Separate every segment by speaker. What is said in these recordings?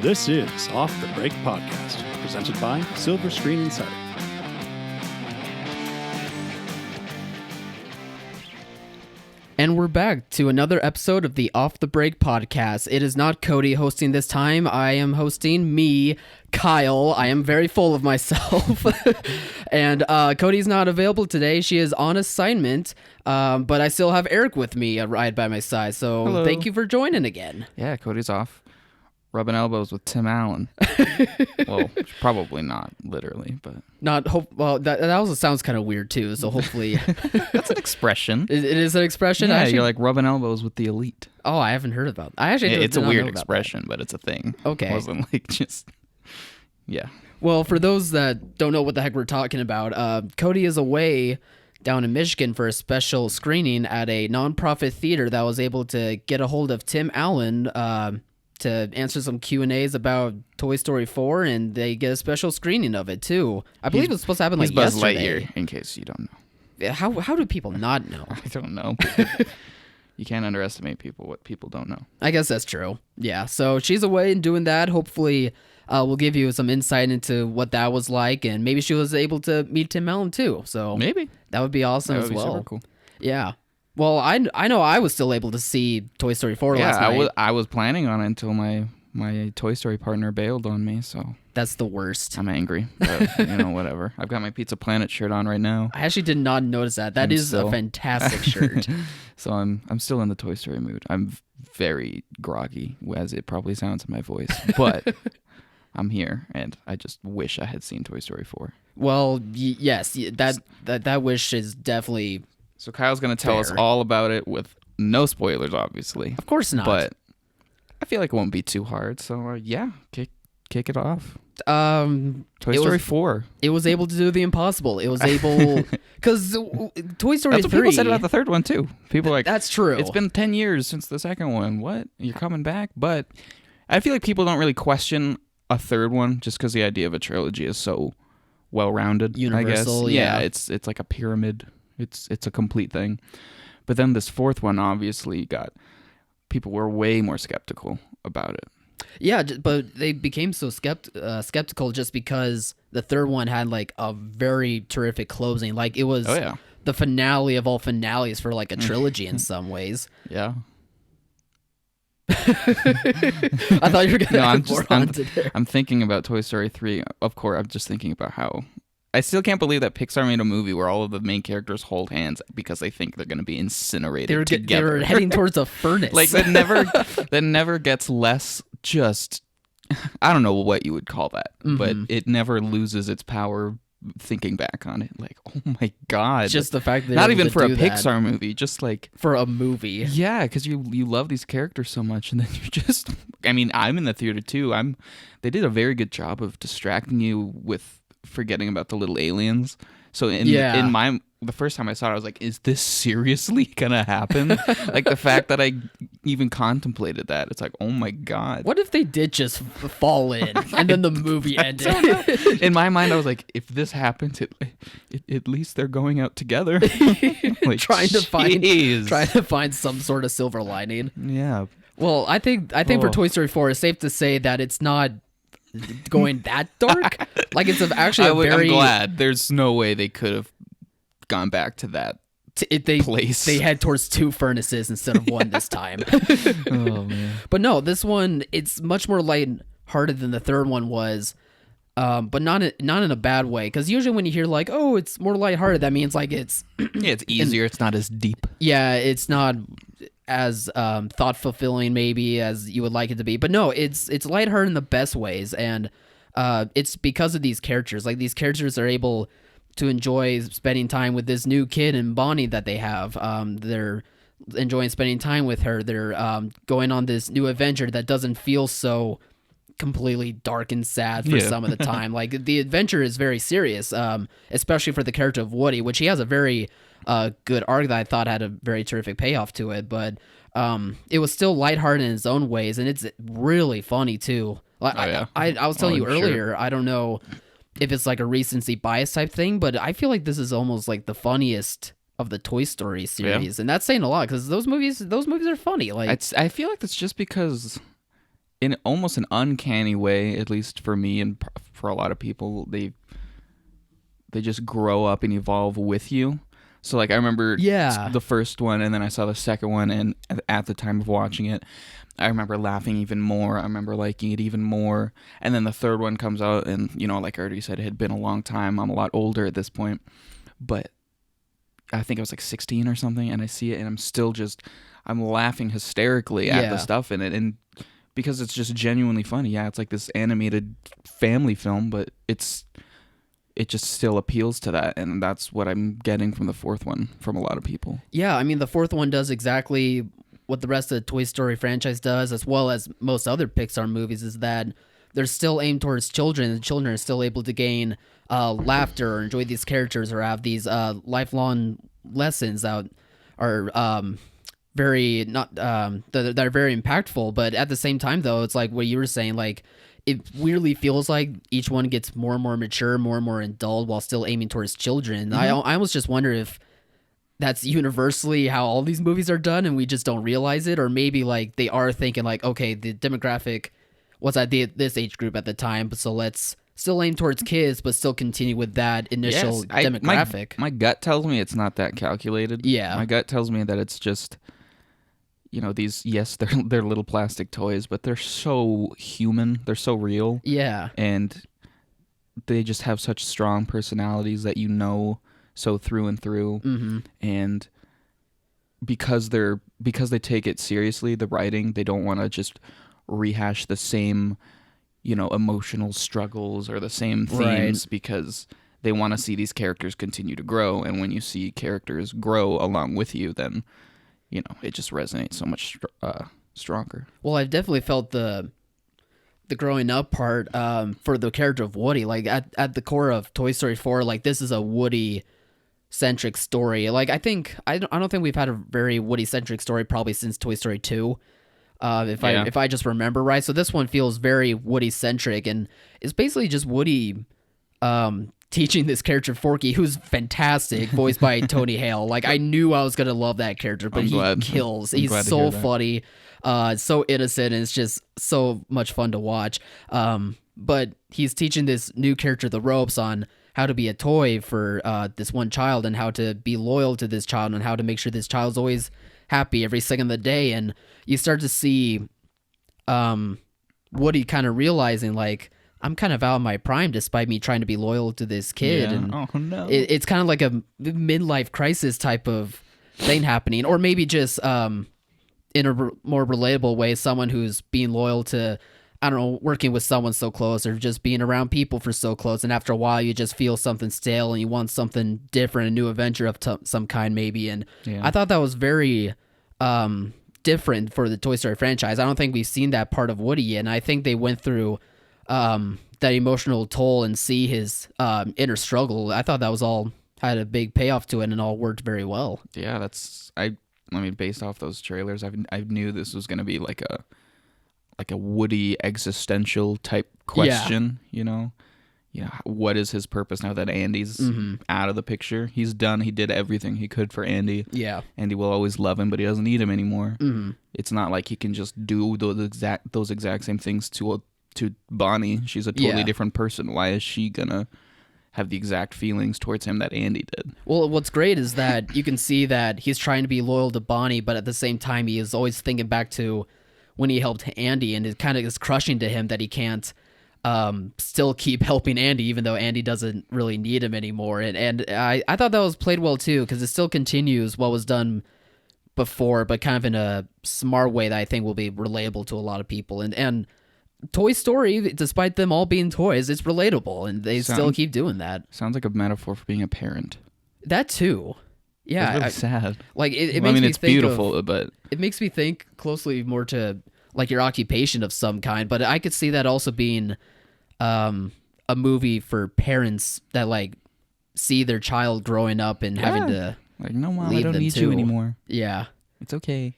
Speaker 1: This is Off the Break Podcast, presented by Silver Screen Insider.
Speaker 2: And we're back to another episode of the Off the Break Podcast. It is not Cody hosting this time. I am hosting me, Kyle. I am very full of myself. And Cody's not available today. She is on assignment, but I still have Eric with me right by my side. So
Speaker 3: Hello.
Speaker 2: Thank you for joining again.
Speaker 3: Yeah, Cody's off rubbing elbows with Tim Allen. Well, probably not literally, but
Speaker 2: Well, that also sounds kind of weird too. So hopefully,
Speaker 3: that's an expression.
Speaker 2: it is an expression.
Speaker 3: Yeah,
Speaker 2: Actually,
Speaker 3: you're like rubbing elbows with the elite.
Speaker 2: oh, I haven't heard about. I actually
Speaker 3: It's a
Speaker 2: did not
Speaker 3: weird
Speaker 2: know about
Speaker 3: expression, but it's a thing.
Speaker 2: Okay.
Speaker 3: It wasn't like just yeah.
Speaker 2: Well, for those that don't know what the heck we're talking about, Cody is away down in Michigan for a special screening at a nonprofit theater that was able to get a hold of Tim Allen to answer some Q&As about Toy Story 4, and they get a special screening of it, too. I believe it was supposed to happen
Speaker 3: He's
Speaker 2: like
Speaker 3: Buzz
Speaker 2: yesterday.
Speaker 3: Lightyear, in case you don't know.
Speaker 2: How do people not know?
Speaker 3: I don't know. You can't underestimate people, what people don't know.
Speaker 2: I guess that's true. Yeah, so she's away and doing that. Hopefully, we'll give you some insight into what that was like, and maybe she was able to meet Tim Allen, too. So
Speaker 3: Maybe.
Speaker 2: that would be awesome
Speaker 3: That would
Speaker 2: as
Speaker 3: be
Speaker 2: well.
Speaker 3: super cool.
Speaker 2: Yeah. Well, I know I was still able to see Toy Story 4 last night.
Speaker 3: Yeah, I was planning on it until my Toy Story partner bailed on me, so
Speaker 2: That's the worst.
Speaker 3: I'm angry. But, whatever. I've got my Pizza Planet shirt on right now.
Speaker 2: I actually did not notice that. That is a fantastic shirt.
Speaker 3: So I'm still in the Toy Story mood. I'm very groggy, as it probably sounds in my voice, but I'm here, and I just wish I had seen Toy Story 4.
Speaker 2: Well, yes, that wish is definitely.
Speaker 3: So Kyle's going to tell us
Speaker 2: Fair.
Speaker 3: all about it with no spoilers, obviously.
Speaker 2: Of course not.
Speaker 3: But I feel like it won't be too hard. So yeah, kick it off. Toy Story 4.
Speaker 2: It was able to do the impossible. It was able because Toy Story 3.
Speaker 3: That's what people said about the third one too. People are like,
Speaker 2: that's true.
Speaker 3: It's been 10 years since the second one. What? You're coming back? But I feel like people don't really question a third one just because the idea of a trilogy is so well-rounded.
Speaker 2: Universal,
Speaker 3: I guess.
Speaker 2: yeah.
Speaker 3: It's like a pyramid. It's a complete thing. But then this fourth one obviously got people were way more skeptical about it.
Speaker 2: Yeah, but they became so skeptical just because the third one had like a very terrific closing. Like it was the finale of all finales for like a trilogy in some ways.
Speaker 3: Yeah.
Speaker 2: I thought you were going to
Speaker 3: I'm thinking about Toy Story 3. Of course, I'm just thinking about how I still can't believe that Pixar made a movie where all of the main characters hold hands because they think they're going to be incinerated together.
Speaker 2: They're heading towards a furnace.
Speaker 3: Like that never gets less just, I don't know what you would call that, but it never loses its power thinking back on it. Like, oh my God.
Speaker 2: Just the fact that
Speaker 3: not even for a Pixar movie, just like
Speaker 2: for a movie.
Speaker 3: Yeah, because you love these characters so much, and then you just, I mean, I'm in the theater too. They did a very good job of distracting you with forgetting about the little aliens. So the first time I saw it, I was like, is this seriously gonna happen? Like the fact that I even contemplated that, it's like, oh my God.
Speaker 2: What if they did just fall in and then the movie ended?
Speaker 3: In my mind, I was like, if this happens, at least they're going out together. Like,
Speaker 2: trying to find some sort of silver lining.
Speaker 3: Yeah.
Speaker 2: Well, I think for Toy Story 4, it's safe to say that it's not going that dark. Like it's actually
Speaker 3: I'm glad. There's no way they could have gone back to that place.
Speaker 2: They head towards two furnaces instead of one this time.
Speaker 3: Oh man.
Speaker 2: But no, this one, it's much more lighthearted than the third one was. But not in a bad way, because usually when you hear like, oh, it's more lighthearted, that means like it's
Speaker 3: it's easier. It's not as deep.
Speaker 2: Yeah, it's not as thought fulfilling maybe as you would like it to be. But no, it's lighthearted in the best ways, and it's because of these characters. Like these characters are able to enjoy spending time with this new kid and Bonnie that they have. They're enjoying spending time with her. They're going on this new adventure that doesn't feel so completely dark and sad for some of the time. Like the adventure is very serious, especially for the character of Woody, which he has a very good arc that I thought had a very terrific payoff to it. But it was still lighthearted in its own ways, and it's really funny too. I was telling you earlier, sure. I don't know if it's like a recency bias type thing, but I feel like this is almost like the funniest of the Toy Story series, and that's saying a lot because those movies are funny. Like
Speaker 3: I feel like that's just because in almost an uncanny way, at least for me and for a lot of people, they just grow up and evolve with you. So like I remember the first one, and then I saw the second one, and at the time of watching it, I remember laughing even more. I remember liking it even more. And then the third one comes out, and like I already said, it had been a long time. I'm a lot older at this point, but I think I was like 16 or something, and I see it, and I'm laughing hysterically at the stuff in it, and because it's just genuinely funny. Yeah, it's like this animated family film, but it just still appeals to that, and that's what I'm getting from the fourth one from a lot of people.
Speaker 2: Yeah, I mean, the fourth one does exactly what the rest of the Toy Story franchise does, as well as most other Pixar movies, is that they're still aimed towards children, and children are still able to gain laughter or enjoy these characters or have these lifelong lessons that are very not that are very impactful. But at the same time, though, it's like what you were saying, like it weirdly feels like each one gets more and more mature, more and more adult, while still aiming towards children. I almost just wonder if that's universally how all these movies are done, and we just don't realize it, or maybe like they are thinking like, okay, the demographic was at this age group at the time, but so let's still aim towards kids, but still continue with that initial demographic.
Speaker 3: My gut tells me it's not that calculated.
Speaker 2: Yeah,
Speaker 3: my gut tells me that it's just, they're little plastic toys, but they're so human. They're so real.
Speaker 2: Yeah.
Speaker 3: And they just have such strong personalities that so through and through.
Speaker 2: Mm-hmm.
Speaker 3: And because they take it seriously, the writing, they don't want to just rehash the same, emotional struggles or the same themes, because they want to see these characters continue to grow. And when you see characters grow along with you, then it just resonates so much stronger. Well,
Speaker 2: I've definitely felt the growing up part for the character of Woody. Like at the core of Toy Story 4, like this is a Woody-centric story. Like I don't think we've had a very Woody-centric story probably since Toy Story 2. If I just remember right. So this one feels very Woody-centric, and it's basically just Woody teaching this character Forky, who's fantastic, voiced by Tony Hale. Like I knew I was gonna love that character, but he kills. He's so funny, so innocent, and it's just so much fun to watch. But he's teaching this new character the ropes on how to be a toy for this one child, and how to be loyal to this child, and how to make sure this child's always happy every second of the day. And you start to see Woody kind of realizing, like, I'm kind of out of my prime despite me trying to be loyal to this kid.
Speaker 3: Yeah.
Speaker 2: And
Speaker 3: oh, no.
Speaker 2: It's kind of like a midlife crisis type of thing happening. Or maybe just in a more relatable way, someone who's being loyal to, I don't know, working with someone so close, or just being around people for so close. And after a while, you just feel something stale and you want something different, a new adventure of some kind maybe. And I thought that was very different for the Toy Story franchise. I don't think we've seen that part of Woody yet. And I think they went through that emotional toll and see his inner struggle. I thought that was all had a big payoff to it, and all worked very well.
Speaker 3: Yeah, I mean, based off those trailers, I knew this was going to be like a Woody existential type question. What is his purpose now that Andy's out of the picture? He did everything he could for Andy.
Speaker 2: Yeah,
Speaker 3: Andy will always love him, but he doesn't need him anymore.
Speaker 2: Mm-hmm.
Speaker 3: It's not like he can just do those exact same things to Bonnie. She's a totally different person. Why is she gonna have the exact feelings towards him that Andy did?
Speaker 2: Well, what's great is that you can see that he's trying to be loyal to Bonnie, but at the same time he is always thinking back to when he helped Andy, and it kind of is crushing to him that he can't still keep helping Andy, even though Andy doesn't really need him anymore. And I thought that was played well too, because it still continues what was done before, but kind of in a smart way that I think will be relatable to a lot of people. And Toy Story, despite them all being toys, it's relatable, and they still keep doing that.
Speaker 3: Sounds like a metaphor for being a parent.
Speaker 2: That too. Yeah,
Speaker 3: it's really sad.
Speaker 2: Like it makes me
Speaker 3: it's
Speaker 2: think
Speaker 3: beautiful, but
Speaker 2: it makes me think closely more to like your occupation of some kind. But I could see that also being a movie for parents that like see their child growing up and having to
Speaker 3: like, no, Mom, I don't need you anymore.
Speaker 2: Yeah,
Speaker 3: it's okay.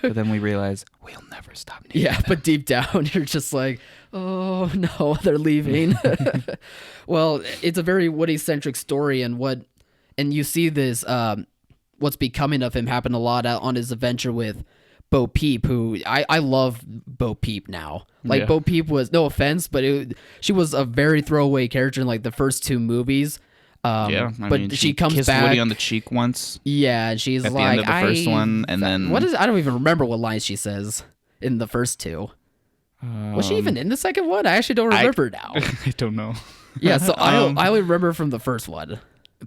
Speaker 3: But then we realize we'll never stop needing them.
Speaker 2: But deep down you're just like, oh no, they're leaving. Well, it's a very Woody-centric story, and you see this what's becoming of him happen a lot on his adventure with Bo Peep, who I love Bo Peep now. Like, Bo Peep was, no offense, but she was a very throwaway character in like the first 2 movies.
Speaker 3: I mean,
Speaker 2: she comes
Speaker 3: kissed
Speaker 2: back.
Speaker 3: Woody on the cheek once.
Speaker 2: Yeah, and she's
Speaker 3: at
Speaker 2: like,
Speaker 3: the end of the first one, and then
Speaker 2: I don't even remember what lines she says in the first 2. Was she even in the second one? I actually don't remember now.
Speaker 3: I don't know.
Speaker 2: Yeah, so I only remember from the first one.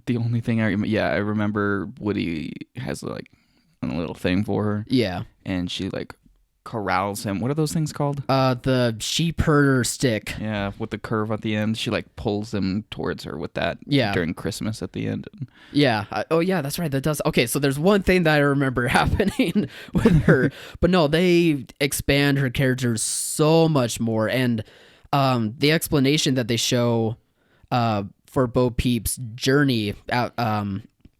Speaker 3: The only thing I remember Woody has like a little thing for her.
Speaker 2: Yeah,
Speaker 3: and she like corrals him. What are those things called?
Speaker 2: The sheep herder stick.
Speaker 3: Yeah, with the curve at the end. She like pulls him towards her with that.
Speaker 2: Yeah.
Speaker 3: During Christmas at the end.
Speaker 2: Yeah. Oh yeah, that's right. That does. Okay, so there's one thing that I remember happening with her, but no, they expand her character so much more, and the explanation that they show for Bo Peep's journey out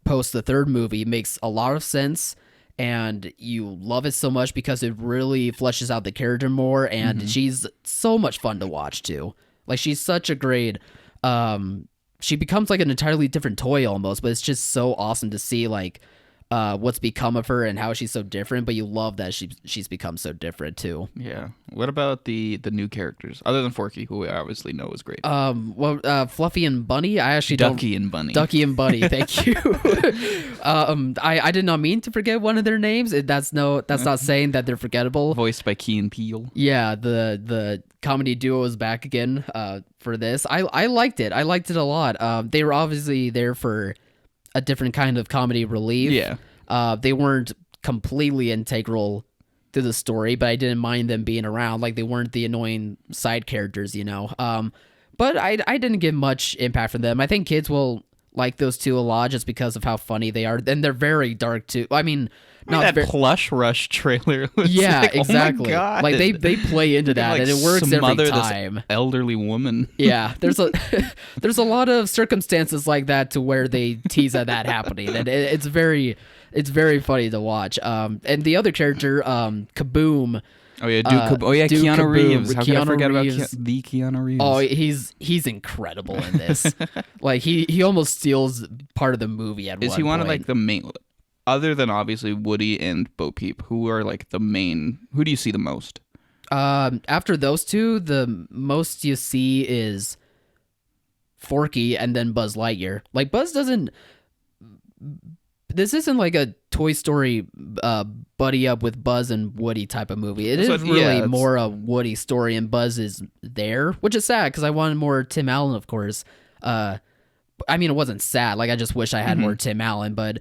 Speaker 2: post the 3rd movie makes a lot of sense. And you love it so much because it really fleshes out the character more, and she's so much fun to watch too. Like, she's such a great she becomes like an entirely different toy almost, but it's just so awesome to see like what's become of her and how she's so different, but you love that she's become so different too.
Speaker 3: Yeah. What about the new characters other than Forky, who I obviously know is great?
Speaker 2: Fluffy and Bunny, I actually
Speaker 3: Ducky and Bunny.
Speaker 2: Ducky and Bunny, thank you. I did not mean to forget one of their names. That's not saying that they're forgettable.
Speaker 3: Voiced by Key and Peele.
Speaker 2: Yeah, the comedy duo is back again for this. I liked it. I liked it a lot. They were obviously there for a different kind of comedy relief.
Speaker 3: Yeah.
Speaker 2: They weren't completely integral to the story, but I didn't mind them being around. Like, they weren't the annoying side characters, you know. But I didn't get much impact from them. I think kids will like those 2 a lot just because of how funny they are, and they're very dark too. I mean,
Speaker 3: that Plush Rush trailer.
Speaker 2: Yeah,
Speaker 3: like,
Speaker 2: exactly.
Speaker 3: Oh my God.
Speaker 2: Like they play into that,
Speaker 3: like,
Speaker 2: and it works every
Speaker 3: this
Speaker 2: time.
Speaker 3: Elderly woman.
Speaker 2: Yeah, there's a lot of circumstances like that to where they tease at that happening, and it's very funny to watch. And the other character, Kaboom.
Speaker 3: Oh yeah, Keanu
Speaker 2: Kaboom,
Speaker 3: Reeves. How can I forget
Speaker 2: Reeves.
Speaker 3: about the Keanu Reeves?
Speaker 2: Oh, he's incredible in this. Like, he almost steals part of the movie at one point.
Speaker 3: Is he one of like the main? Other than obviously Woody and Bo Peep, who are like the main? Who do you see the most?
Speaker 2: After those 2, the most you see is Forky and then Buzz Lightyear. Like, Buzz doesn't. This isn't like a Toy Story buddy up with Buzz and Woody type of movie. It is really more a Woody story, and Buzz is there, which is sad because I wanted more Tim Allen, of course. I mean, it wasn't sad. Like, I just wish I had more Tim Allen, but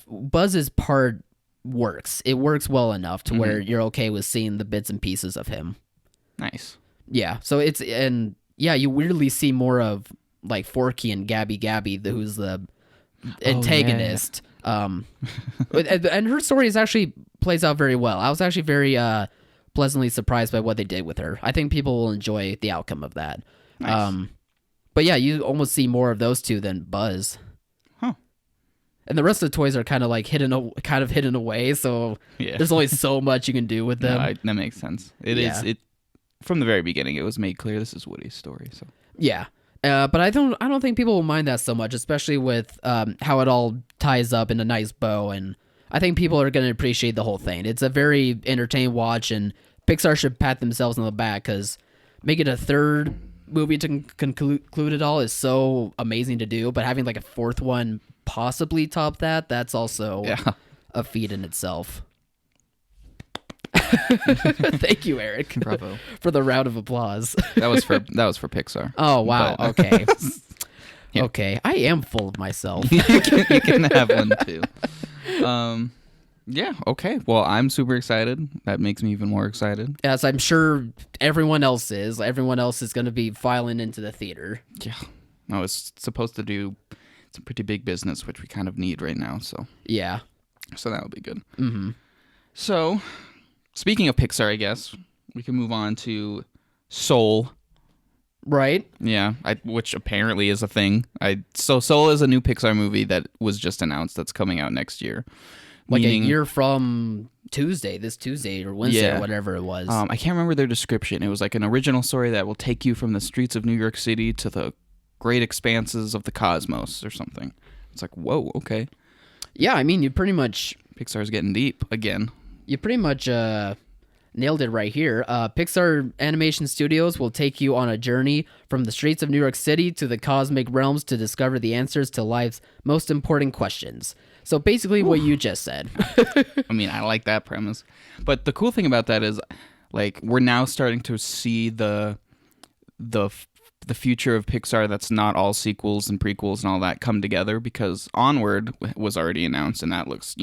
Speaker 2: Buzz's part works. It works well enough to where you're okay with seeing the bits and pieces of him.
Speaker 3: Nice.
Speaker 2: Yeah. So you weirdly see more of like Forky and Gabby, who's the antagonist. And her story actually plays out very well. I was actually very pleasantly surprised by what they did with her. I think people will enjoy the outcome of that.
Speaker 3: Nice.
Speaker 2: But yeah, you almost see more of those 2 than Buzz.
Speaker 3: Huh.
Speaker 2: And the rest of the toys are kind of like hidden away, so there's only so much you can do with them.
Speaker 3: No, that makes sense. It is from the very beginning. It was made clear this is Woody's story. So
Speaker 2: yeah, but I don't think people will mind that so much, especially with how it all ties up in a nice bow. And I think people are going to appreciate the whole thing. It's a very entertaining watch, and Pixar should pat themselves on the back because making a 3rd movie to conclude it all is so amazing to do, but having like a 4th one possibly top that's also a feat in itself. Thank you, Eric.
Speaker 3: Bravo.
Speaker 2: For the round of applause.
Speaker 3: That was for Pixar.
Speaker 2: Oh wow.
Speaker 3: But,
Speaker 2: okay.
Speaker 3: Yeah.
Speaker 2: Okay. I am full of myself.
Speaker 3: you can have one too. Yeah, okay. Well, I'm super excited. That makes me even more excited.
Speaker 2: As I'm sure everyone else is. Everyone else is going to be filing into the theater.
Speaker 3: Yeah. No, it's supposed to do some pretty big business, which we kind of need right now. So
Speaker 2: yeah.
Speaker 3: So that'll be good.
Speaker 2: Mm-hmm.
Speaker 3: So, speaking of Pixar, I guess, we can move on to Soul.
Speaker 2: Right.
Speaker 3: Yeah, which apparently is a thing. So Soul is a new Pixar movie that was just announced that's coming out next year.
Speaker 2: Like a year from this Tuesday or Wednesday or whatever it was.
Speaker 3: I can't remember their description. It was like an original story that will take you from the streets of New York City to the great expanses of the cosmos or something. It's like, whoa, okay.
Speaker 2: Yeah, I mean, you pretty much...
Speaker 3: Pixar's getting deep again.
Speaker 2: You pretty much nailed it right here. Pixar Animation Studios will take you on a journey from the streets of New York City to the cosmic realms to discover the answers to life's most important questions. So basically what you just said.
Speaker 3: I mean, I like that premise. But the cool thing about that is, like, we're now starting to see the future of Pixar that's not all sequels and prequels and all that come together, because Onward was already announced, and that looks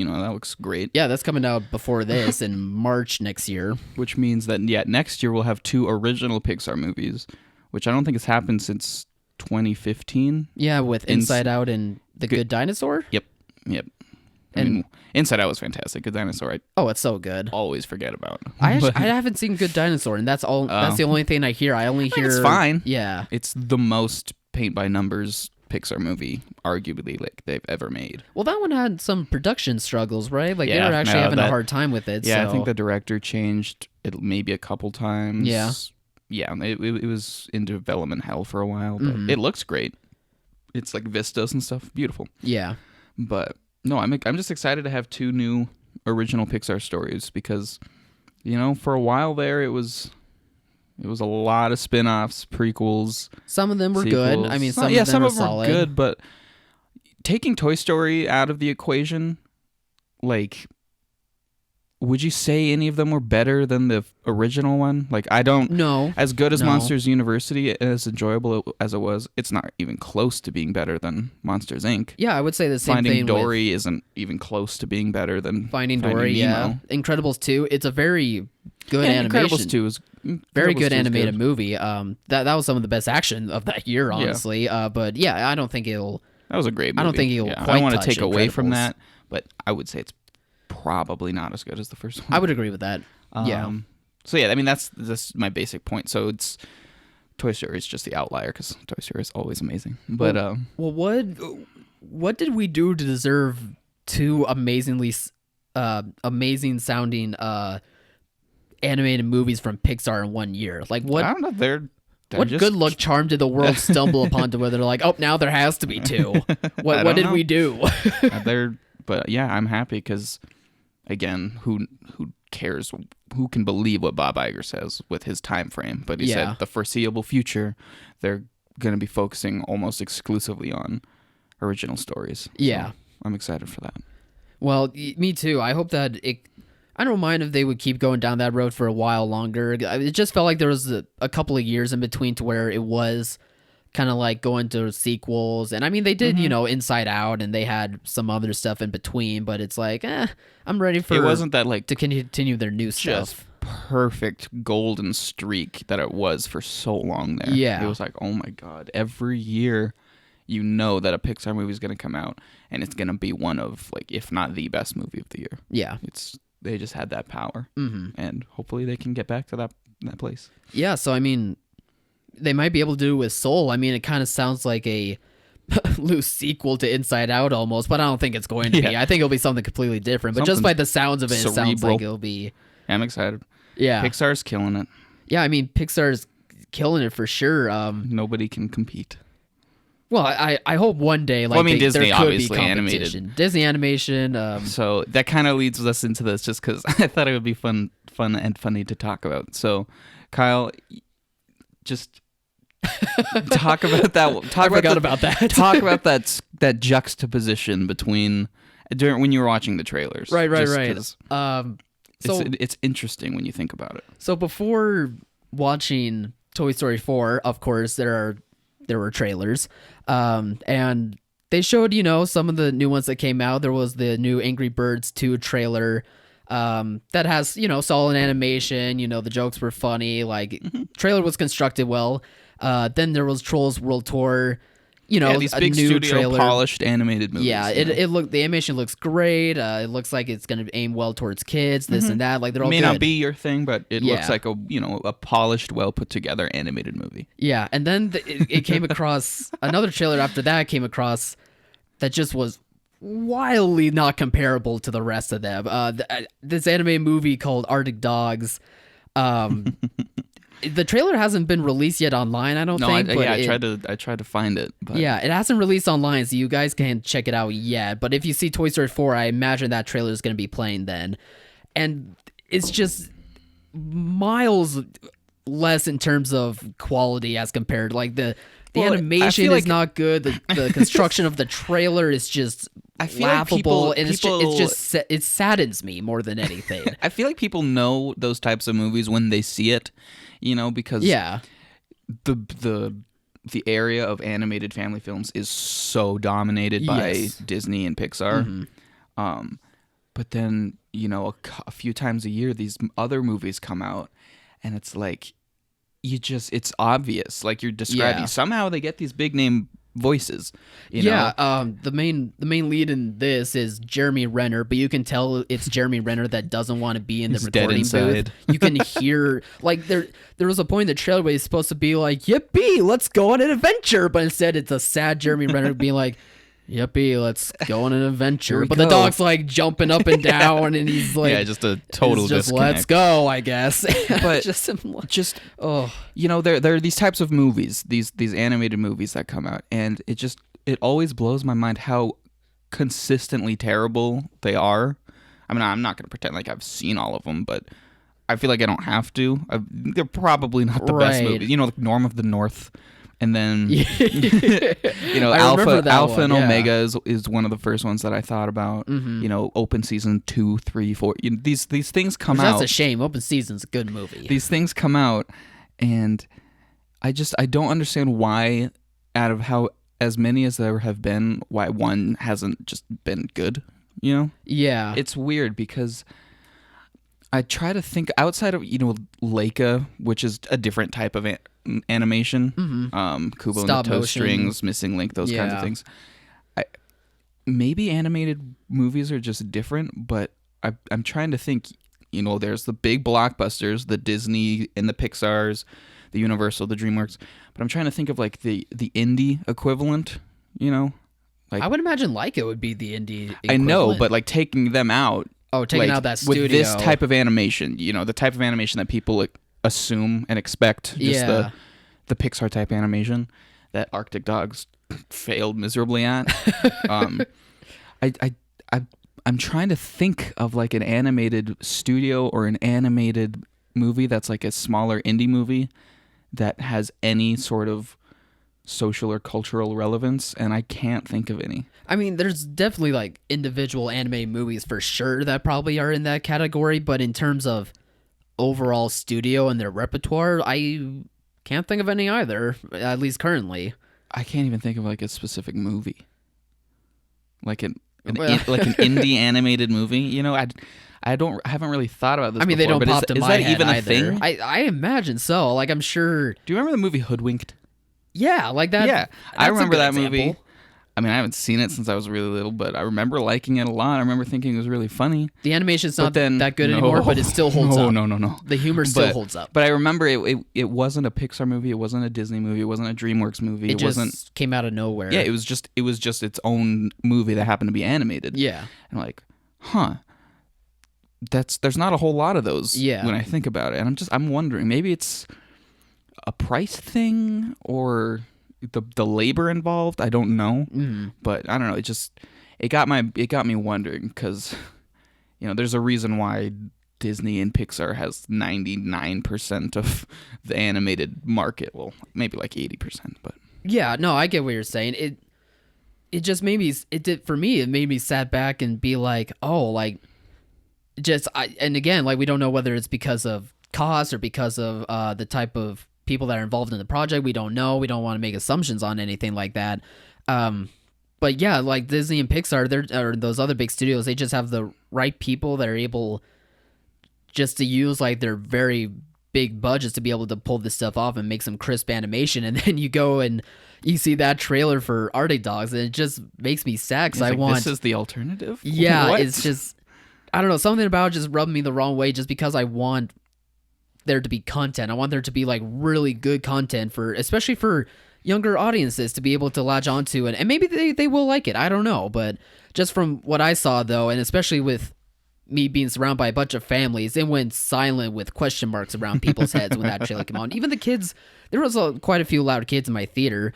Speaker 3: great.
Speaker 2: Yeah, that's coming out before this in March next year.
Speaker 3: Which means that, next year we'll have 2 original Pixar movies, which I don't think has happened since 2015.
Speaker 2: Yeah, with Inside Out and The Good Dinosaur?
Speaker 3: Yep. I mean, Inside Out was fantastic. Good Dinosaur,
Speaker 2: it's so good.
Speaker 3: Always forget about.
Speaker 2: I haven't seen Good Dinosaur, and that's all. That's the only thing I hear. I only hear.
Speaker 3: It's fine.
Speaker 2: Yeah,
Speaker 3: it's the most paint by numbers Pixar movie, arguably, like, they've ever made.
Speaker 2: Well, that one had some production struggles, right? Like, they were actually having a hard time with it.
Speaker 3: Yeah,
Speaker 2: so.
Speaker 3: I think the director changed it maybe a couple times.
Speaker 2: Yeah,
Speaker 3: it was in development hell for a while, but it looks great. It's like vistas and stuff, beautiful.
Speaker 2: Yeah,
Speaker 3: but. No, I'm just excited to have 2 new original Pixar stories, because, for a while there it was a lot of spin-offs, prequels.
Speaker 2: Some of them were
Speaker 3: sequels.
Speaker 2: good. I mean, some of them were solid.
Speaker 3: Good, but taking Toy Story out of the equation, like, would you say any of them were better than the original one? Like, I don't know. As good as Monsters University, as enjoyable as it was, it's not even close to being better than Monsters, Inc.
Speaker 2: Yeah, I would say the same thing.
Speaker 3: Finding Dory isn't even close to being better than
Speaker 2: Finding Dory, Nemo. Yeah. Incredibles 2, it's a very good animation.
Speaker 3: Incredibles 2 is
Speaker 2: very good animated movie. That was some of the best action of that year, honestly.
Speaker 3: Yeah.
Speaker 2: But yeah, I don't think it'll.
Speaker 3: That was a great movie.
Speaker 2: I don't think it'll. Quite
Speaker 3: I don't want
Speaker 2: to
Speaker 3: take away from that, but I would say it's probably not as good as the first one.
Speaker 2: I would agree with that. Yeah.
Speaker 3: So yeah, I mean that's my basic point. So it's Toy Story is just the outlier, because Toy Story is always amazing. But
Speaker 2: what did we do to deserve 2 amazing sounding animated movies from Pixar in 1 year? Like, what?
Speaker 3: I don't know. They're
Speaker 2: what
Speaker 3: just...
Speaker 2: good luck charm did the world stumble upon to where they're like, oh, now there has to be 2. What did we do?
Speaker 3: But yeah, I'm happy, because, again, who cares? Who can believe what Bob Iger says with his time frame? But he said the foreseeable future, they're going to be focusing almost exclusively on original stories.
Speaker 2: Yeah.
Speaker 3: So I'm excited for that.
Speaker 2: Well, me too. I hope that I don't mind if they would keep going down that road for a while longer. It just felt like there was a couple of years in between to where it was kind of like going to sequels, and I mean they did Inside Out, and they had some other stuff in between, but it's like I'm ready for
Speaker 3: it wasn't that like
Speaker 2: to continue their new
Speaker 3: just
Speaker 2: stuff.
Speaker 3: Perfect golden streak that it was for so long there.
Speaker 2: Yeah,
Speaker 3: it was like, oh my god, every year that a Pixar movie is going to come out, and it's going to be one of, like, if not the best movie of the year.
Speaker 2: Yeah,
Speaker 3: they just had that power, and hopefully they can get back to that place.
Speaker 2: Yeah, so I mean, they might be able to do it with Soul. I mean, it kind of sounds like a loose sequel to Inside Out almost, but I don't think it's going to be. I think it'll be something completely different. But just by the sounds of it, it sounds like it'll be.
Speaker 3: I'm excited.
Speaker 2: Yeah,
Speaker 3: Pixar's killing it.
Speaker 2: Yeah, I mean, Pixar's killing it for sure.
Speaker 3: Nobody can compete.
Speaker 2: Well, I hope one day, like,
Speaker 3: Disney
Speaker 2: there could
Speaker 3: obviously
Speaker 2: be competition.
Speaker 3: animated.
Speaker 2: Disney animation.
Speaker 3: So that kind of leads us into this, just because I thought it would be fun and funny to talk about. So, Kyle, just talk about that.
Speaker 2: I forgot about that.
Speaker 3: Talk about that juxtaposition between when you were watching the trailers.
Speaker 2: Right.
Speaker 3: It's interesting when you think about it.
Speaker 2: So before watching Toy Story 4, of course, there were trailers, and they showed some of the new ones that came out. There was the new Angry Birds 2 trailer. That has solid animation. The jokes were funny. Like, trailer was constructed well. Then there was Trolls World Tour.
Speaker 3: These big
Speaker 2: a new
Speaker 3: studio
Speaker 2: trailer.
Speaker 3: Polished animated movies.
Speaker 2: Yeah, the animation looks great. It looks like it's going to aim well towards kids. This and that. Like, they're all good.
Speaker 3: It may not be your thing, but it looks like a polished, well put together animated movie.
Speaker 2: Yeah, and then it came across another trailer after that. Came across that just was wildly not comparable to the rest of them. This anime movie called Arctic Dogs. The trailer hasn't been released yet online, I don't think.
Speaker 3: I tried to find it. But.
Speaker 2: Yeah, it hasn't released online, so you guys can't check it out yet. But if you see Toy Story 4, I imagine that trailer is going to be playing then. and it's just miles less in terms of quality as compared. Like the animation is not good. The construction of the trailer is just laughable, and it saddens me more than anything.
Speaker 3: I feel like people know those types of movies when they see it, because the area of animated family films is so dominated by Disney and Pixar. But then, a few times a year, these other movies come out, and it's like, it's obvious, like you're describing. Yeah. Somehow they get these big name voices.
Speaker 2: The main lead in this is Jeremy Renner, but you can tell it's Jeremy Renner that doesn't want to be in the recording booth. You can hear, like, there was a point in the trailer where he's supposed to be like, yippee, let's go on an adventure, but instead it's a sad Jeremy Renner being like, yippee, let's go on an adventure. But the dog's like jumping up and down, and he's like,
Speaker 3: just a total disconnect.
Speaker 2: Let's go, I guess.
Speaker 3: But there are these types of movies, these animated movies that come out, and it always blows my mind how consistently terrible they are. I mean, I'm not going to pretend like I've seen all of them, but I feel like I don't have to. They're probably not the best movies. Like Norm of the North. And then, Alpha and Omega is one of the first ones that I thought about. Open Season 2, 3, 4. These things come out.
Speaker 2: That's a shame. Open Season's a good movie.
Speaker 3: These things come out, and I don't understand why, out of how as many as there have been, why one hasn't just been good.
Speaker 2: Yeah.
Speaker 3: It's weird because I try to think outside of Laika, which is a different type of animation, Kubo and the Toe Strings, Missing Link, those kinds of things. Maybe animated movies are just different, but I'm trying to think. There's the big blockbusters, the Disney and the Pixars, the Universal, the DreamWorks, but I'm trying to think of like the indie equivalent. Like
Speaker 2: I would imagine Laika would be the indie equivalent.
Speaker 3: I know, but like taking them out.
Speaker 2: Oh, taking out that studio.
Speaker 3: With this type of animation, the type of animation that people assume and expect, just the Pixar type animation that Arctic Dogs failed miserably at. I'm trying to think of like an animated studio or an animated movie that's like a smaller indie movie that has any sort of social or cultural relevance, and I can't think of any.
Speaker 2: I mean, there's definitely like individual anime movies for sure that probably are in that category, but in terms of overall studio and their repertoire, I can't think of any either, at least currently.
Speaker 3: I can't even think of like a specific movie, like an indie animated movie. I haven't really thought about this.
Speaker 2: I mean,
Speaker 3: before,
Speaker 2: they don't pop to my head.
Speaker 3: Is that even
Speaker 2: either.
Speaker 3: a thing?
Speaker 2: I imagine so. Like, I'm sure.
Speaker 3: Do you remember the movie Hoodwinked?
Speaker 2: Yeah, like that.
Speaker 3: Yeah, I remember that movie. I mean, I haven't seen it since I was really little, but I remember liking it a lot. I remember thinking it was really funny.
Speaker 2: The animation's not that good anymore, but it still holds up.
Speaker 3: No.
Speaker 2: The humor still holds up.
Speaker 3: But I remember it wasn't a Pixar movie. It wasn't a Disney movie. It wasn't a DreamWorks movie.
Speaker 2: It just came out of nowhere.
Speaker 3: Yeah, it was just its own movie that happened to be animated.
Speaker 2: Yeah.
Speaker 3: And like, there's not a whole lot of those when I think about it. And I'm wondering, maybe it's a price thing or the labor involved. I don't know, but I don't know. It got me wondering because there's a reason why Disney and Pixar has 99% of the animated market. Well, maybe like 80%, but
Speaker 2: yeah, no, I get what you're saying. It just made me. It did for me. It made me sat back and be like, oh, like and again, like we don't know whether it's because of cost or because of the type of people that are involved in the project. We don't know. We don't want to make assumptions on anything like that. But yeah, like Disney and Pixar, or those other big studios, they just have the right people that are able just to use like their very big budgets to be able to pull this stuff off and make some crisp animation. And then you go and you see that trailer for Arctic Dogs, and it just makes me sad because
Speaker 3: this is the alternative.
Speaker 2: Yeah,
Speaker 3: what?
Speaker 2: It's just, I don't know, something about it just rubbed me the wrong way just because I want there to be content. I want there to be like really good content especially for younger audiences to be able to latch onto, and maybe they will like it. I don't know, but just from what I saw though, and especially with me being surrounded by a bunch of families, it went silent with question marks around people's heads when that trailer came on. Even the kids, there was quite a few loud kids in my theater.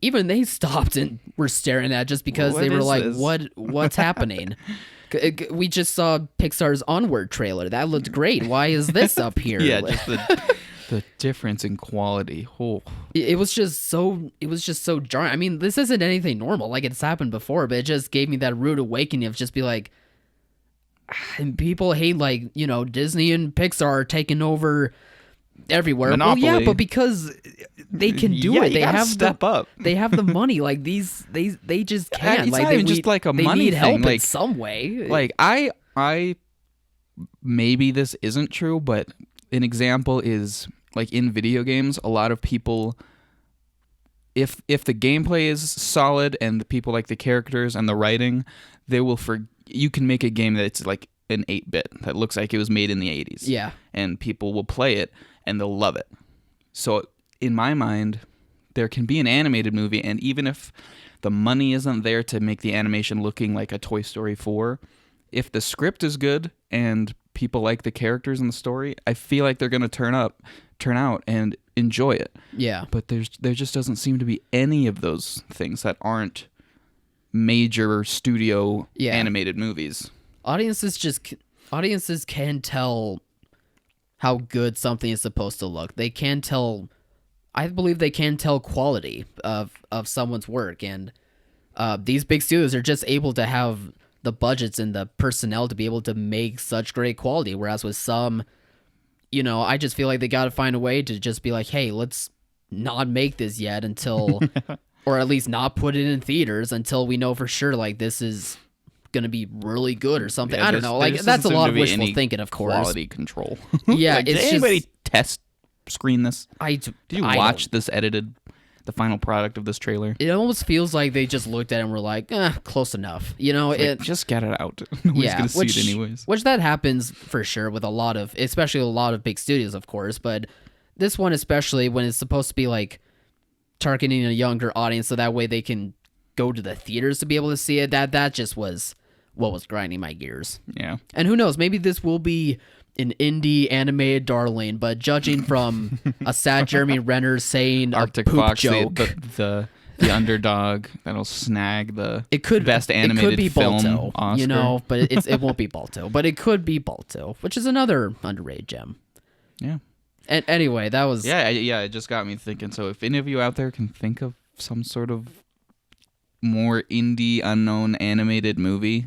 Speaker 2: Even they stopped and were staring at it just because they were like, what's happening? We just saw Pixar's Onward trailer. That looked great. Why is this up here?
Speaker 3: Yeah, just the difference in quality. Oh.
Speaker 2: It was just so jarring. I mean, this isn't anything normal. Like, it's happened before, but it just gave me that rude awakening of just be like, and people hate, like, Disney and Pixar are taking over everywhere.
Speaker 3: Monopoly.
Speaker 2: Well, yeah, but because they can do it. They have
Speaker 3: step up.
Speaker 2: They have the money. Like, they just can't.
Speaker 3: It's
Speaker 2: like,
Speaker 3: not even just like a
Speaker 2: they
Speaker 3: money
Speaker 2: need help
Speaker 3: thing. Like,
Speaker 2: in some way.
Speaker 3: Like, I maybe this isn't true, but an example is, like, in video games, a lot of people, if the gameplay is solid and the people like the characters and the writing, they will you can make a game that's like an 8-bit that looks like it was made in the 80s.
Speaker 2: Yeah.
Speaker 3: And people will play it and they'll love it. So in my mind, there can be an animated movie, and even if the money isn't there to make the animation looking like a Toy Story 4, if the script is good and people like the characters in the story, I feel like they're going to turn out and enjoy it.
Speaker 2: Yeah.
Speaker 3: But there just doesn't seem to be any of those things that aren't major studio animated movies.
Speaker 2: Audiences can tell how good something is supposed to look. They can tell, I believe they can tell quality of someone's work, and these big studios are just able to have the budgets and the personnel to be able to make such great quality, whereas with some, I just feel like they got to find a way to just be like, hey, let's not make this yet until or at least not put it in theaters until we know for sure, like, this is going to be really good or something.
Speaker 3: Yeah,
Speaker 2: I don't know. Like, that's a lot of wishful thinking, of course.
Speaker 3: Quality control.
Speaker 2: Yeah,
Speaker 3: like,
Speaker 2: it's
Speaker 3: did anybody
Speaker 2: just,
Speaker 3: test screen this? Did you watch
Speaker 2: don't.
Speaker 3: the final product of this trailer?
Speaker 2: It almost feels like they just looked at it and were like, close enough.
Speaker 3: Just get it out. Nobody's going to see it anyways.
Speaker 2: Which that happens for sure with especially a lot of big studios, of course, but this one especially, when it's supposed to be like targeting a younger audience so that way they can go to the theaters to be able to see it, that just was what was grinding my gears.
Speaker 3: Yeah.
Speaker 2: And who knows, maybe this will be an indie animated darling, but judging from a sad Jeremy Renner saying
Speaker 3: Arctic
Speaker 2: a poop
Speaker 3: Fox,
Speaker 2: joke,
Speaker 3: the underdog that'll snag the best animated
Speaker 2: it could be
Speaker 3: film
Speaker 2: Balto,
Speaker 3: Oscar.
Speaker 2: but it won't be Balto, but it could be Balto, which is another underrated gem.
Speaker 3: Yeah.
Speaker 2: And anyway, that was
Speaker 3: it just got me thinking. So if any of you out there can think of some sort of more indie, unknown animated movie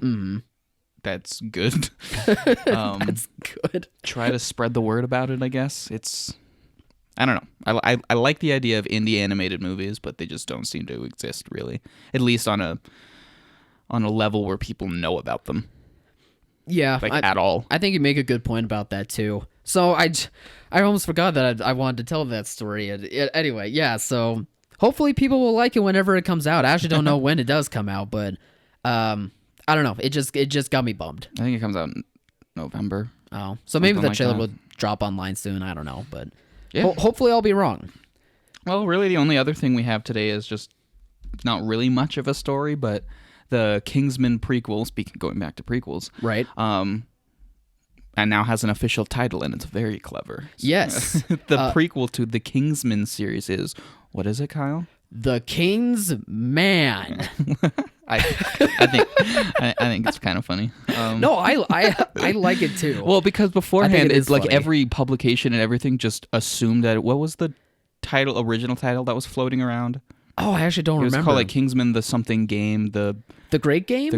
Speaker 3: that's good,
Speaker 2: that's good.
Speaker 3: Try to spread the word about it. I guess I don't know. I like the idea of indie animated movies, but they just don't seem to exist really. At least on a level where people know about them.
Speaker 2: Yeah,
Speaker 3: at all.
Speaker 2: I think you make a good point about that too. So I almost forgot that I wanted to tell that story. Anyway, yeah. So hopefully people will like it whenever it comes out. I actually don't know when it does come out, but I don't know. It just got me bummed.
Speaker 3: I think it comes out in November.
Speaker 2: Oh, so maybe the trailer will drop online soon. I don't know, but hopefully I'll be wrong.
Speaker 3: Well, really, the only other thing we have today is just not really much of a story, but the Kingsman prequel. Going back to prequels,
Speaker 2: right?
Speaker 3: And now has an official title, and it's very clever.
Speaker 2: Yes.
Speaker 3: The prequel to the Kingsman series is, what is it, Kyle?
Speaker 2: The King's Man.
Speaker 3: I think it's kind of funny.
Speaker 2: No, I like it too.
Speaker 3: Well, because beforehand, it's like
Speaker 2: funny.
Speaker 3: every publication and everything just assumed that, what was the original title that was floating around?
Speaker 2: Oh, I actually don't remember.
Speaker 3: It was called like Kingsman the something game, the
Speaker 2: Great Game?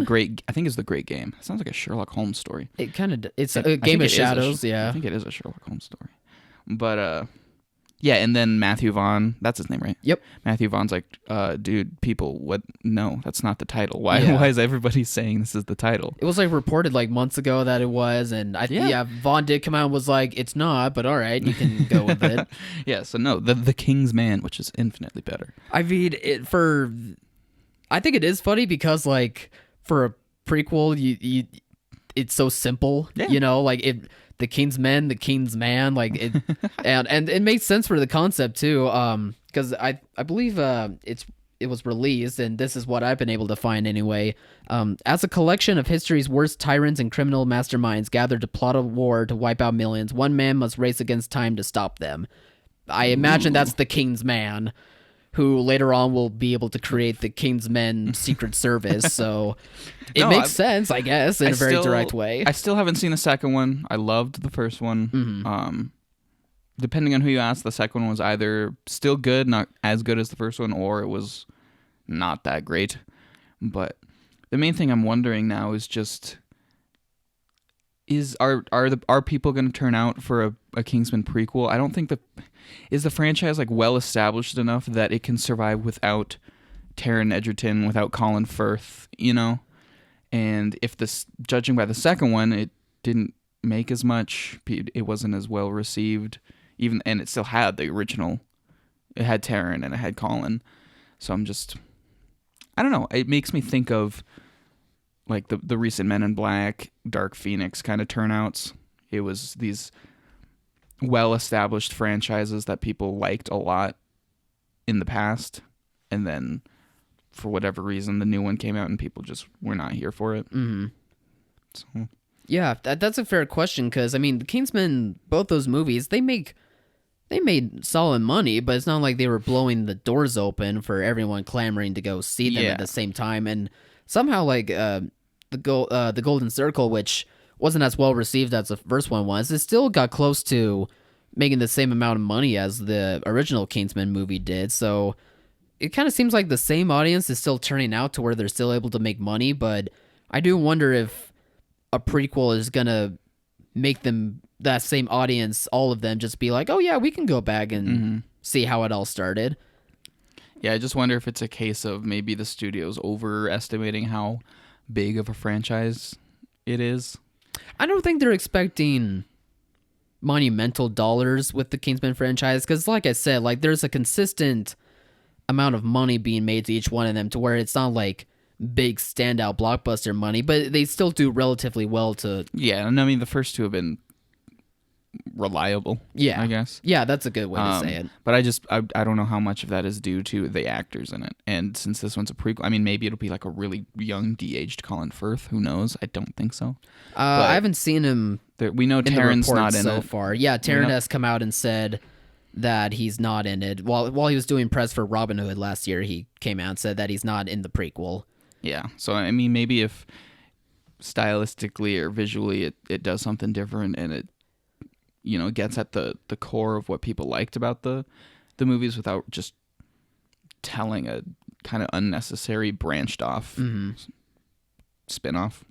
Speaker 3: I think it's the Great Game. It sounds like a Sherlock Holmes story.
Speaker 2: It kind of, it's a Game of Shadows, yeah.
Speaker 3: I think it is a Sherlock Holmes story. But, yeah, and then Matthew Vaughn, that's his name, right?
Speaker 2: Yep.
Speaker 3: Matthew Vaughn's like, dude, people, what? No, that's not the title. Why is everybody saying this is the title?
Speaker 2: It was like reported like months ago that it was, and Vaughn did come out and was like, it's not, but all right, you can go with it.
Speaker 3: Yeah, so no, the King's Man, which is infinitely better.
Speaker 2: I mean, I think it is funny because like for a prequel, you it's so simple, like the King's Men, the King's Man, like it, and it makes sense for the concept too, because I believe it was released, and this is what I've been able to find anyway, as a collection of history's worst tyrants and criminal masterminds gathered to plot a war to wipe out millions. One man must race against time to stop them. I imagine that's the King's Man, who later on will be able to create the Kingsmen Secret Service. So it makes sense, I guess, in a very direct way.
Speaker 3: I still haven't seen the second one. I loved the first one.
Speaker 2: Mm-hmm.
Speaker 3: Depending on who you ask, the second one was either still good, not as good as the first one, or it was not that great. But the main thing I'm wondering now is just, are people going to turn out for a Kingsman prequel? I don't think is the franchise like well established enough that it can survive without Taron Egerton, without Colin Firth, you know? And if judging by the second one, it didn't make as much, it wasn't as well received, and it still had the original. It had Taron and it had Colin. So I don't know. It makes me think of like the recent Men in Black, Dark Phoenix kind of turnouts. It was these well-established franchises that people liked a lot in the past, and then for whatever reason the new one came out and people just were not here for it.
Speaker 2: Mm-hmm.
Speaker 3: So
Speaker 2: yeah, that's a fair question, because I mean, the Kingsmen, both those movies, they made solid money, but it's not like they were blowing the doors open for everyone clamoring to go see them at the same time. And somehow, like the Golden Circle, which wasn't as well received as the first one was, it still got close to making the same amount of money as the original Kingsman movie did. So it kind of seems like the same audience is still turning out to where they're still able to make money. But I do wonder if a prequel is gonna make them, that same audience, all of them, just be like, oh yeah, we can go back and see how it all started.
Speaker 3: Yeah, I just wonder if it's a case of maybe the studio's overestimating how big of a franchise it is.
Speaker 2: I don't think they're expecting monumental dollars with the Kingsman franchise, because like I said, like there's a consistent amount of money being made to each one of them, to where it's not like big standout blockbuster money, but they still do relatively well to...
Speaker 3: Yeah, and I mean the first two have been reliable, I guess.
Speaker 2: Yeah, that's a good way to say it.
Speaker 3: But I don't know how much of that is due to the actors in it. And since this one's a prequel, I mean, maybe it'll be like a really young, de-aged Colin Firth. Who knows? I don't think so.
Speaker 2: I haven't seen him.
Speaker 3: We know Taron's not in
Speaker 2: so
Speaker 3: it
Speaker 2: far. Yeah, Taron has come out and said that he's not in it. While he was doing press for Robin Hood last year, he came out and said that he's not in the prequel.
Speaker 3: Yeah, so I mean, maybe if stylistically or visually it does something different, and it, you know, gets at the core of what people liked about the movies without just telling a kind of unnecessary branched off spin-off.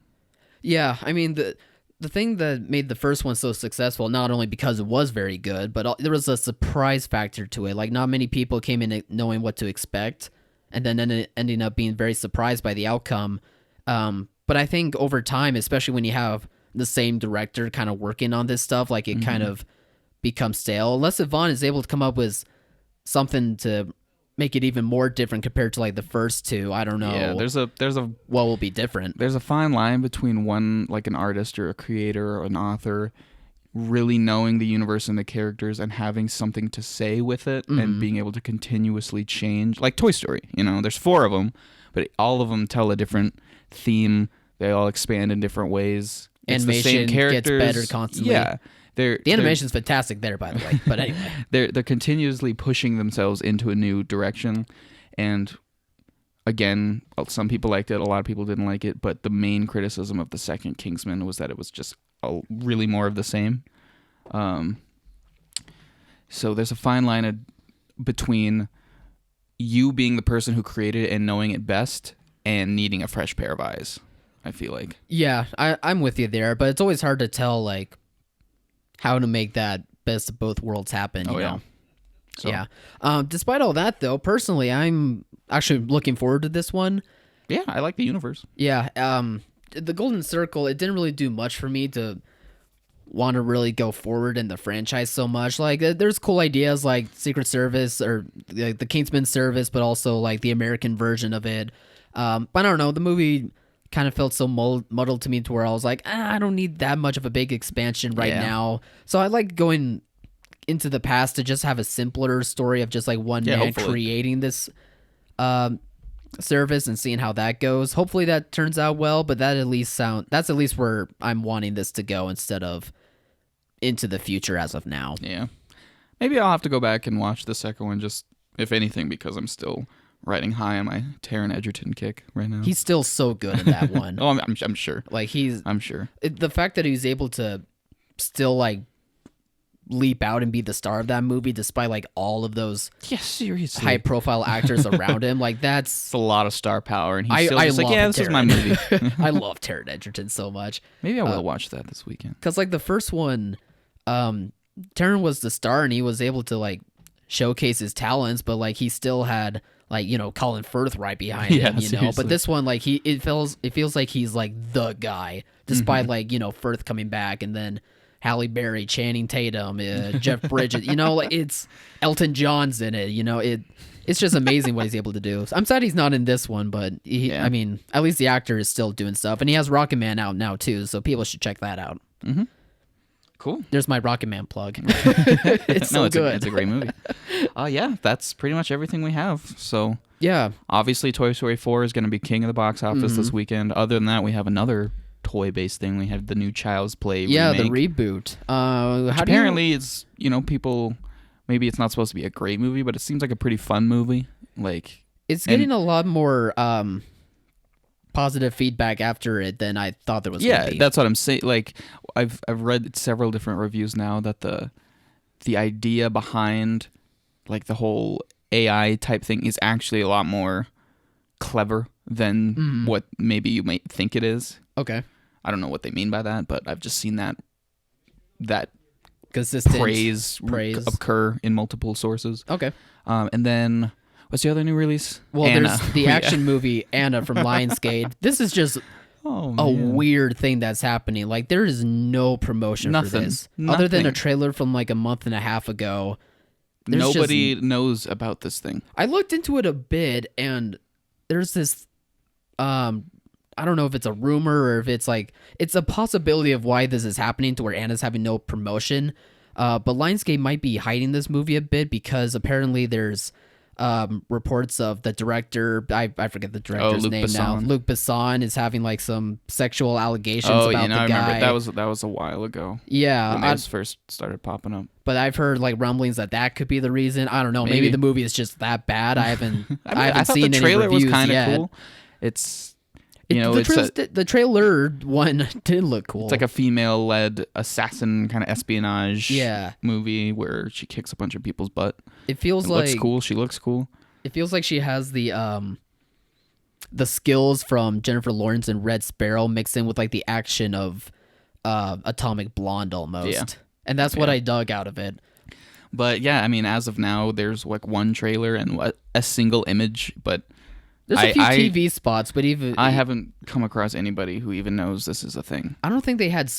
Speaker 2: Yeah, I mean, the thing that made the first one so successful, not only because it was very good, but there was a surprise factor to it. Like, not many people came in knowing what to expect, and then ending up being very surprised by the outcome. But I think over time, especially when you have the same director kind of working on this stuff, like it kind of becomes stale. Unless Vaughn is able to come up with something to make it even more different compared to like the first two. I don't know.
Speaker 3: Yeah, there's a
Speaker 2: what will be different.
Speaker 3: There's a fine line between one, like an artist or a creator or an author, really knowing the universe and the characters and having something to say with it, and being able to continuously change. Like Toy Story, you know, there's 4 of them, but all of them tell a different theme. They all expand in different ways. It's
Speaker 2: Animation
Speaker 3: the same characters.
Speaker 2: gets better constantly.
Speaker 3: Yeah.
Speaker 2: The animation's fantastic there, by the way. But anyway.
Speaker 3: They're continuously pushing themselves into a new direction. And again, some people liked it, a lot of people didn't like it. But the main criticism of the second Kingsman was that it was just really more of the same. So there's a fine line between you being the person who created it and knowing it best, and needing a fresh pair of eyes, I feel like. Yeah,
Speaker 2: I'm with you there, but it's always hard to tell like how to make that best of both worlds happen. You know?
Speaker 3: So.
Speaker 2: Yeah. Despite all that, though, personally, I'm actually looking forward to this one.
Speaker 3: Yeah, I like the universe.
Speaker 2: Yeah. The Golden Circle, it didn't really do much for me to want to really go forward in the franchise so much. Like, there's cool ideas like Secret Service or like the Kingsman Service, but also like the American version of it. But I don't know, the movie kind of felt so muddled to me to where I was like, I don't need that much of a big expansion right now. So I like going into the past to just have a simpler story of just like one man creating this service and seeing how that goes. Hopefully that turns out well, but that's at least where I'm wanting this to go instead of into the future as of now.
Speaker 3: Yeah. Maybe I'll have to go back and watch the second one just if anything, because I'm still riding high on my Taron Egerton kick right now.
Speaker 2: He's still so good in that one.
Speaker 3: Oh, I'm sure.
Speaker 2: Like
Speaker 3: I'm sure.
Speaker 2: The fact that he's able to still like leap out and be the star of that movie despite like all of those
Speaker 3: seriously
Speaker 2: high profile actors around him, like that's
Speaker 3: it's a lot of star power, and he's still just like, yeah, this is my movie.
Speaker 2: I love Taron Egerton so much.
Speaker 3: Maybe I will watch that this weekend,
Speaker 2: because like the first one, Taron was the star and he was able to like showcase his talents, but like he still had like, you know, Colin Firth right behind him, you know. But this one, like it feels like he's like the guy, despite like, you know, Firth coming back and then Halle Berry, Channing Tatum, Jeff Bridges, you know, like it's Elton John's in it, you know. It's just amazing what he's able to do. I'm sad he's not in this one, but I mean, at least the actor is still doing stuff, and he has Rocket Man out now too, so people should check that out.
Speaker 3: Mm-hmm. Cool.
Speaker 2: There's my Rocket Man plug. It's so good.
Speaker 3: It's a great movie. Yeah, that's pretty much everything we have. So
Speaker 2: yeah,
Speaker 3: obviously Toy Story 4 is going to be king of the box office this weekend. Other than that, we have another toy-based thing. We have the new Child's Play remake.
Speaker 2: The reboot.
Speaker 3: Apparently it's, you know, people, maybe it's not supposed to be a great movie, but it seems like a pretty fun movie. Like,
Speaker 2: it's getting a lot more positive feedback after it than I thought there was gonna be.
Speaker 3: That's what I'm saying. Like, I've read several different reviews now that the idea behind like the whole AI type thing is actually a lot more clever than what maybe you might think it is.
Speaker 2: Okay.
Speaker 3: I don't know what they mean by that, but I've just seen that
Speaker 2: consistent
Speaker 3: praise occur in multiple sources.
Speaker 2: Okay.
Speaker 3: And then what's the other new release?
Speaker 2: Well,
Speaker 3: Anna.
Speaker 2: there's the action movie Anna from Lionsgate. This is just a weird thing that's happening. Like, there is no promotion for this. Other than a trailer from like a month and a half ago.
Speaker 3: Nobody knows about this thing.
Speaker 2: I looked into it a bit, and there's this I don't know if it's a rumor or if it's like, it's a possibility of why this is happening to where Anna's having no promotion. But Lionsgate might be hiding this movie a bit because apparently there's reports of the director, I forget the director's name now. Luc Besson is having like some sexual allegations about the guy.
Speaker 3: I remember that was a while ago.
Speaker 2: Yeah,
Speaker 3: when those first started popping up.
Speaker 2: But I've heard like rumblings that could be the reason. I don't know. Maybe the movie is just that bad. I haven't seen
Speaker 3: the trailer
Speaker 2: any reviews
Speaker 3: was kind
Speaker 2: yet.
Speaker 3: of cool.
Speaker 2: The trailer one did look cool.
Speaker 3: It's like a female-led assassin kind of espionage
Speaker 2: Yeah.
Speaker 3: movie where she kicks a bunch of people's butt.
Speaker 2: It feels like
Speaker 3: looks cool. She looks cool.
Speaker 2: It feels like she has the skills from Jennifer Lawrence and Red Sparrow mixed in with like the action of Atomic Blonde almost.
Speaker 3: Yeah.
Speaker 2: And that's what I dug out of it.
Speaker 3: But yeah, I mean, as of now, there's like one trailer and a single image, but
Speaker 2: there's a few TV spots, but
Speaker 3: I haven't come across anybody who even knows this is a thing.
Speaker 2: I don't think they had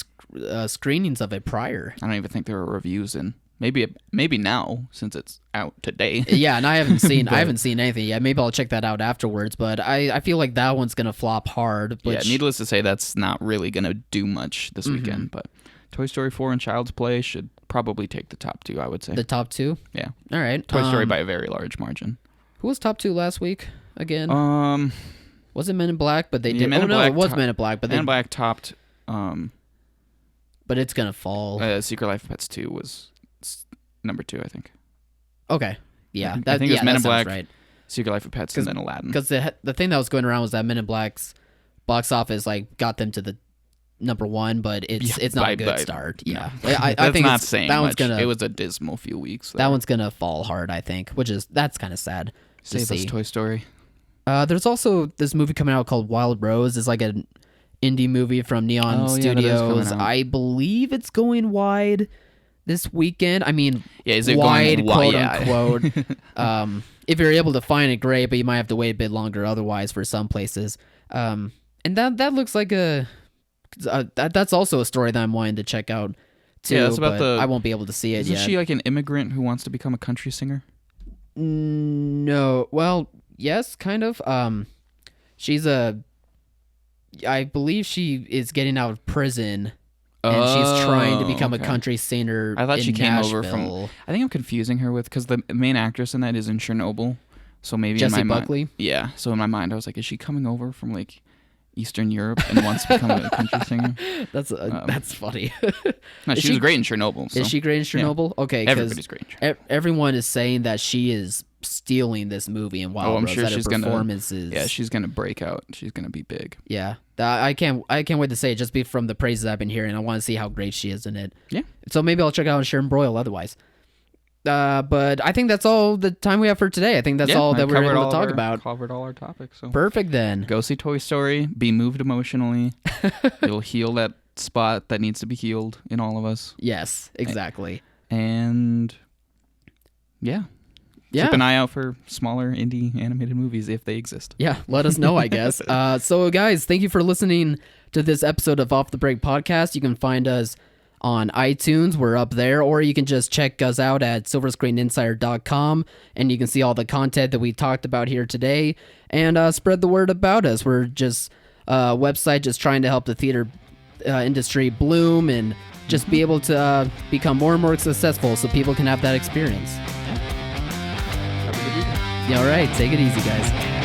Speaker 2: screenings of it prior.
Speaker 3: I don't even think there were reviews in. Maybe now since it's out today.
Speaker 2: Yeah, and I haven't seen anything yet. Maybe I'll check that out afterwards. But I feel like that one's gonna flop hard.
Speaker 3: Yeah, needless to say, that's not really gonna do much this weekend. But Toy Story 4 and Child's Play should probably take the top two. I would say
Speaker 2: the top two.
Speaker 3: Yeah.
Speaker 2: All right.
Speaker 3: Toy Story by a very large margin.
Speaker 2: Who was top two last week again? Was it Men in Black? But they did. It was Men in Black. But
Speaker 3: Men in Black topped.
Speaker 2: But it's gonna fall.
Speaker 3: Secret Life of Pets 2 was number 2, I think.
Speaker 2: Okay. Yeah.
Speaker 3: I think it was Men in Black,
Speaker 2: right.
Speaker 3: Secret Life of Pets, and then Aladdin.
Speaker 2: Because the thing that was going around was that Men in Black's box office like got them to the number 1, but it's not a good start. Yeah. I think
Speaker 3: not saying
Speaker 2: that
Speaker 3: much.
Speaker 2: One's gonna.
Speaker 3: It was a dismal few weeks.
Speaker 2: That one's gonna fall hard, I think, that's kind of sad.
Speaker 3: Save us, Toy Story.
Speaker 2: There's also this movie coming out called Wild Rose. It's like an indie movie from Neon Studios. I believe it's going wide this weekend. I mean,
Speaker 3: is it
Speaker 2: wide,
Speaker 3: going
Speaker 2: quote unquote. If you're able to find it, great, but you might have to wait a bit longer otherwise for some places. And that looks like that's also a story that I'm wanting to check out too. Yeah, that's about I won't be able to see it yet.
Speaker 3: Isn't she like an immigrant who wants to become a country singer?
Speaker 2: No. Well, yes, kind of. I believe she is getting out of prison. And she's trying to become a country singer.
Speaker 3: I thought she came
Speaker 2: Nashville.
Speaker 3: over from. I think I'm confusing her with, because the main actress in that is in Chernobyl. So maybe
Speaker 2: Jessie
Speaker 3: in my
Speaker 2: Buckley?
Speaker 3: mind, yeah. So in my mind, I was like, is she coming over from like Eastern Europe and wants to become a country singer?
Speaker 2: That's funny.
Speaker 3: No, she was great in Chernobyl. So.
Speaker 2: Is she great in Chernobyl?
Speaker 3: Yeah.
Speaker 2: Okay,
Speaker 3: everybody's great.
Speaker 2: Everyone is saying that she is stealing this movie in Wild
Speaker 3: I'm
Speaker 2: Rose.
Speaker 3: sure
Speaker 2: That her
Speaker 3: she's
Speaker 2: performances.
Speaker 3: Yeah, she's gonna break out. She's gonna be big.
Speaker 2: Yeah, I can't wait to say it. Just from the praises I've been hearing. I want to see how great she is in it.
Speaker 3: Yeah.
Speaker 2: So maybe I'll check out Sharon Broyle otherwise. But I think that's all the time we have for today. I think that's all that we're able to talk about.
Speaker 3: Covered all our topics. So
Speaker 2: perfect then.
Speaker 3: Go see Toy Story. Be moved emotionally. It'll heal that spot that needs to be healed in all of us.
Speaker 2: Yes, exactly.
Speaker 3: And yeah. Keep an eye out for smaller indie animated movies if they exist.
Speaker 2: Yeah, let us know, I guess. So guys, thank you for listening to this episode of Off the Break Podcast. You can find us on iTunes. We're up there, or you can just check us out at silverscreeninsider.com, and you can see all the content that we talked about here today, and spread the word about us. We're just a website just trying to help the theater industry bloom and just be able to become more and more successful so people can have that experience.
Speaker 3: Have a good weekend.
Speaker 2: Yeah, all right. Take it easy, guys.